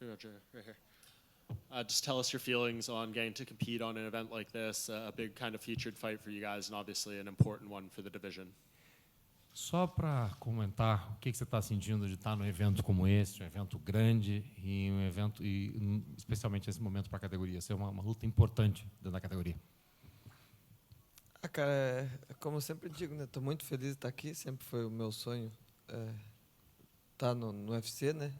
Roger, right here. Just tell us your feelings on getting to compete on an event like this, a big kind of featured fight for you guys, and obviously an important one for the division. Só para comentar, o que você está sentindo de estar num evento como esse, um evento grande e um evento especialmente nesse momento para a categoria, ser uma luta importante dentro da categoria. Cara, como eu sempre digo, né? Tô muito feliz de estar aqui. Sempre foi o meu sonho estar no UFC, né?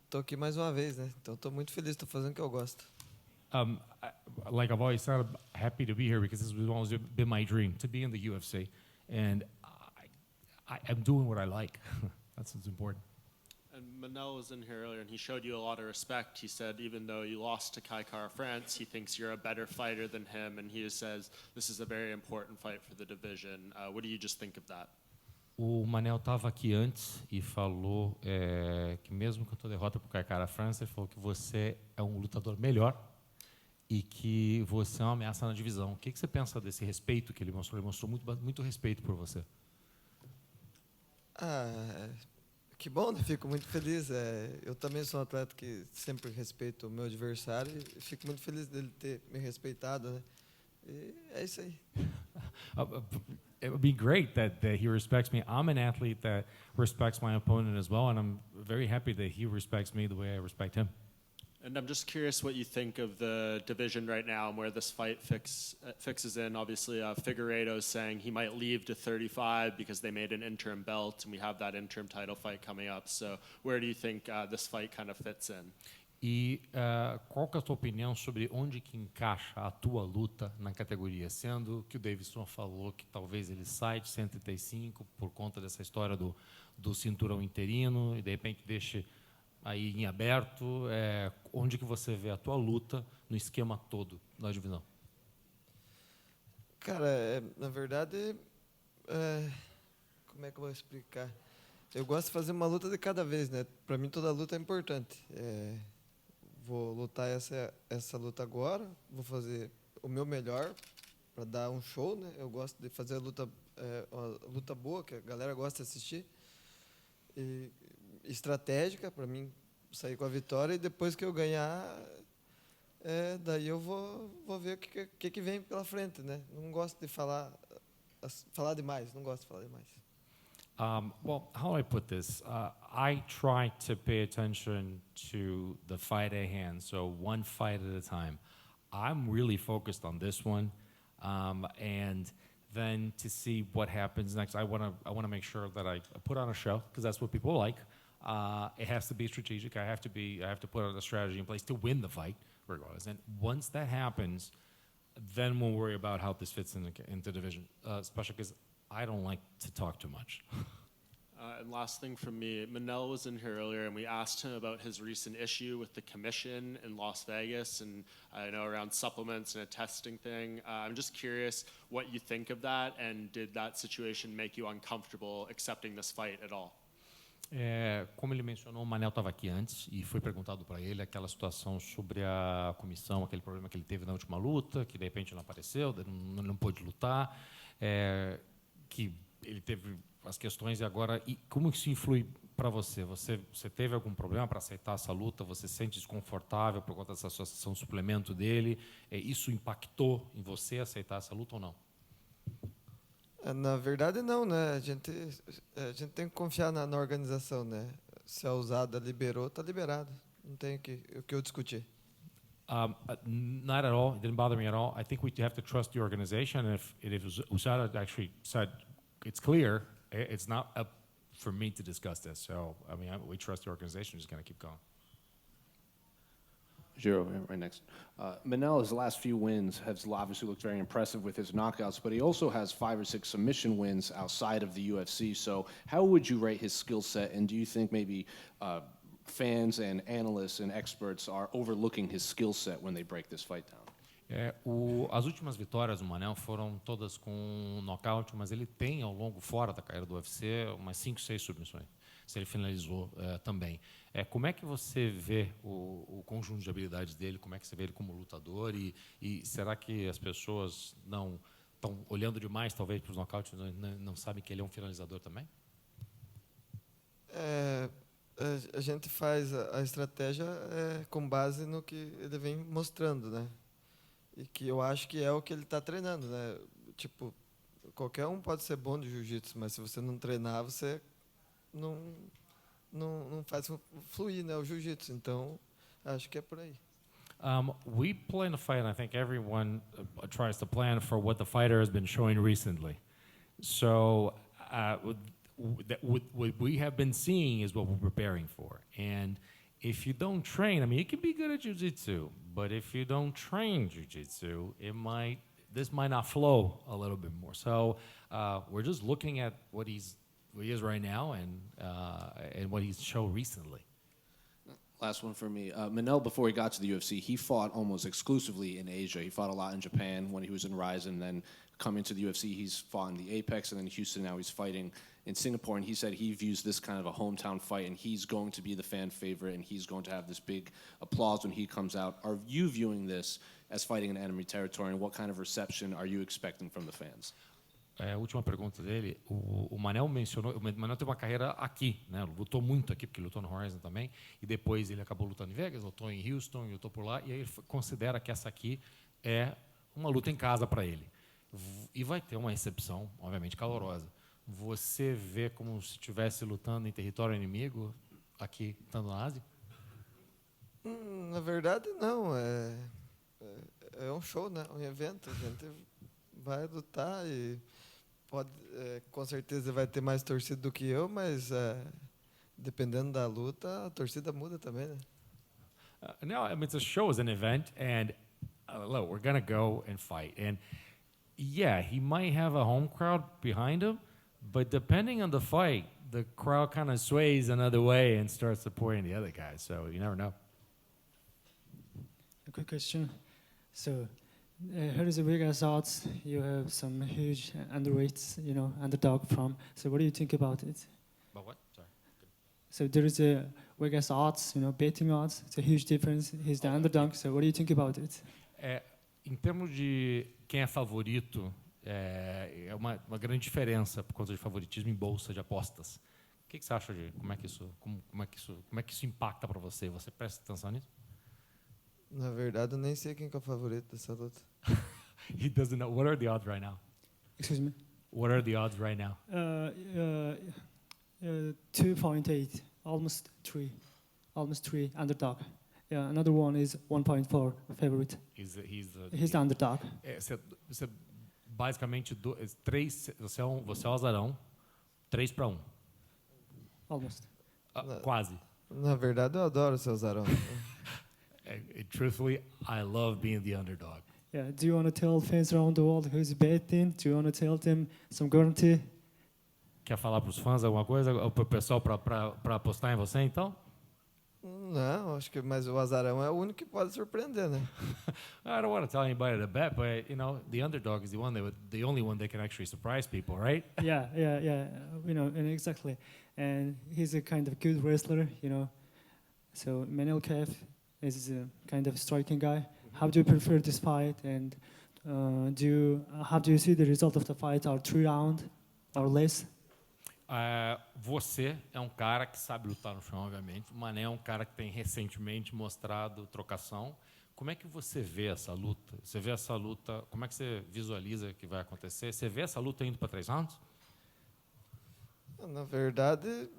Tô aqui mais uma vez, né? Então tô muito feliz, tô fazendo o que eu gosto. Like I've always said, I'm happy to be here because this has always been my dream to be in the UFC, and I'm doing what I like. That's what's important. And Manel was in here earlier, and he showed you a lot of respect. He said even though you lost to Kai Kara-France, he thinks you're a better fighter than him, and he says this is a very important fight for the division. What do you just think of that? O Manel estava aqui antes e falou que mesmo com a tua derrota para o Kai Kara-France, ele falou que você é um lutador melhor e que você é uma ameaça na divisão. O que você pensa desse respeito que ele mostrou? Ele mostrou muito respeito por você. Que bom, né? Fico muito feliz. Eu também sou um atleta que sempre respeito o meu adversário e fico muito feliz dele ter me respeitado, né? E é isso aí. It would be great that he respects me. I'm an athlete that respects my opponent as well, and I'm very happy that he respects me the way I respect him. And I'm just curious what you think of the division right now and where this fight fixes in. Obviously, Figueiredo's saying he might leave to 35 because they made an interim belt, and we have that interim title fight coming up. So where do you think this fight kind of fits in? E qual que é a tua opinião sobre onde que encaixa a tua luta na categoria? Sendo que o Davidson falou que talvez ele saia de 135 por conta dessa história do cinturão interino e de repente deixe aí em aberto. Onde que você vê a tua luta no esquema todo da divisão? Cara, na verdade, como é que eu vou explicar? Eu gosto de fazer uma luta de cada vez, né? Para mim toda luta é importante. Vou lutar essa luta agora, vou fazer o meu melhor para dar um show, né? Eu gosto de fazer uma luta boa, que a galera gosta de assistir. E estratégica, para mim sair com a vitória, e depois que eu ganhar, daí eu vou ver o que vem pela frente, né? Não gosto de falar demais, não gosto de falar demais. Well, how do I put this? I try to pay attention to the fight at hand, so one fight at a time. I'm really focused on this one, and then to see what happens next. I want to make sure that I put on a show because that's what people like. It has to be strategic. I have to put a strategy in place to win the fight, regardless. And once that happens, then we'll worry about how this fits into division, especially because I don't like to talk too much. And last thing from me, Manel was in here earlier, and we asked him about his recent issue with the commission in Las Vegas, and I know around supplements and a testing thing. I'm just curious what you think of that, and did that situation make you uncomfortable accepting this fight at all? Como ele mencionou, o Manel estava aqui antes e foi perguntado para ele aquela situação sobre a comissão, aquele problema que ele teve na última luta, que de repente não apareceu, não pôde lutar, que ele teve as questões e agora, e como isso influi para você? Você teve algum problema para aceitar essa luta? Você se sente desconfortável por conta dessa associação suplemento dele? Isso impactou em você aceitar essa luta ou não? Na verdade, não, né? A gente tem que confiar na organização, né? Se a usada liberou, está liberado. Não tem o que eu discutir. Not at all. It didn't bother me at all. I think we have to trust the organization. And if USADA actually said it's clear, it's not up for me to discuss this. So, I mean, we trust the organization. We're just going to keep going. Rogerio, right next. Manel, his last few wins has obviously looked very impressive with his knockouts, but he also has 5 or 6 submission wins outside of the UFC. So how would you rate his skill set, and do you think maybe fans and analysts and experts are overlooking his skill set when they break this fight down? As últimas vitórias do Manel foram todas com nocaute, mas ele tem, ao longo, fora da carreira do UFC, umas 5, 6 submissões. Se ele finalizou também. Como é que você vê o conjunto de habilidades dele? Como é que você vê ele como lutador? E será que as pessoas não estão olhando demais, talvez, para os nocautes, não sabem que ele é um finalizador também? a gente faz a estratégia com base no que ele vem mostrando, né? E que eu acho que é o que ele está treinando, né? Tipo, qualquer um pode ser bom de jiu-jitsu, mas se você não treinar, você não, não faz fluir, né, o jiu-jitsu. Então, acho que é por aí. We plan a fight, and I think everyone tries to plan for what the fighter has been showing recently. So what we have been seeing is what we're preparing for. And if you don't train, I mean, you can be good at jiu-jitsu, but if you don't train jiu-jitsu, this might not flow a little bit more. So we're just looking at what he is right now and what he's shown recently. Last one for me. Manel, before he got to the UFC, he fought almost exclusively in Asia. He fought a lot in Japan when he was in Ryzen. Then coming to the UFC, he's fought in the Apex, and then Houston. Now he's fighting in Singapore. And he said he views this kind of a hometown fight, and he's going to be the fan favorite, and he's going to have this big applause when he comes out. Are you viewing this as fighting in enemy territory, and what kind of reception are you expecting from the fans? A última pergunta dele, o Manel mencionou, o Manel tem uma carreira aqui, né? Lutou muito aqui, porque lutou no Horizon também, e depois ele acabou lutando em Vegas, lutou em Houston, lutou por lá, e aí ele considera que essa aqui é uma luta em casa para ele. E vai ter uma recepção, obviamente, calorosa. Você vê como se estivesse lutando em território inimigo, aqui, estando na Ásia? Na verdade, não. É um show, né? Um evento. A gente vai lutar e com certeza vai ter mais torcida do que eu, mas dependendo da luta, a torcida muda também, né? No, I mean, it's a show, it's an event, and look, we're going to go and fight. And yeah, he might have a home crowd behind him, but depending on the fight, the crowd kind of sways another way and starts supporting the other guy, so you never know. A quick question. So, here is the Vegas odds. You have some huge underweights, underdog from. So, what do you think about it? But what? Sorry. So, there is a Vegas odds, betting odds. It's a huge difference. He's the underdog. So, what do you think about it? Em termos de quem é favorito, é uma grande diferença por conta de favoritismo em bolsa de apostas. O que você acha de como é que isso impacta para você? Você presta atenção nisso? Na verdade, eu nem sei quem que é o favorito dessa luta. He doesn't know. What are the odds right now? Excuse me? What are the odds right now? 2.8, almost 3 underdog. Yeah, another one is 1.4 favorite. He's the underdog. Você basicamente você é o azarão, 3-1. Almost. Quase. Na verdade, eu adoro o seu Zarão. Truthfully, I love being the underdog. Yeah. Do you want to tell fans around the world who's betting? Do you want to tell them some guarantee? Quer falar para os fãs alguma coisa? Ou para o pessoal para apostar em você, então? Não, acho que mas o Azarão é o único que pode surpreender, né? I don't want to tell anybody to bet, but the underdog is the only one that can actually surprise people, right? Yeah. And exactly. And he's a kind of good wrestler, So Manel Kape is a kind of striking guy. How do you prefer this fight? And how do you see the result of the fight? Are 3 rounds or less? Você é um cara que sabe lutar no chão, obviamente. O Mané é um cara que tem recentemente mostrado trocação. Como é que você vê essa luta? Você vê essa luta, como é que você visualiza que vai acontecer? Você vê essa luta indo para 3 rounds? Na verdade,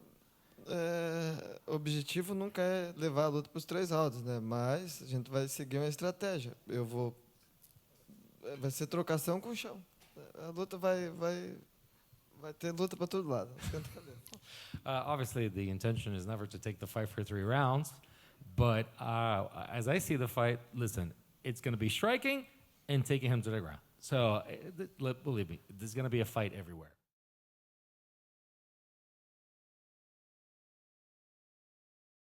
o objetivo nunca é levar a luta para os 3 rounds, né? Mas a gente vai seguir uma estratégia. Vai ser trocação com o chão. A luta vai ter luta para todo lado. Obviously, the intention is never to take the fight for 3 rounds, but as I see the fight, listen, it's going to be striking and taking him to the ground. So, believe me, there's going to be a fight everywhere.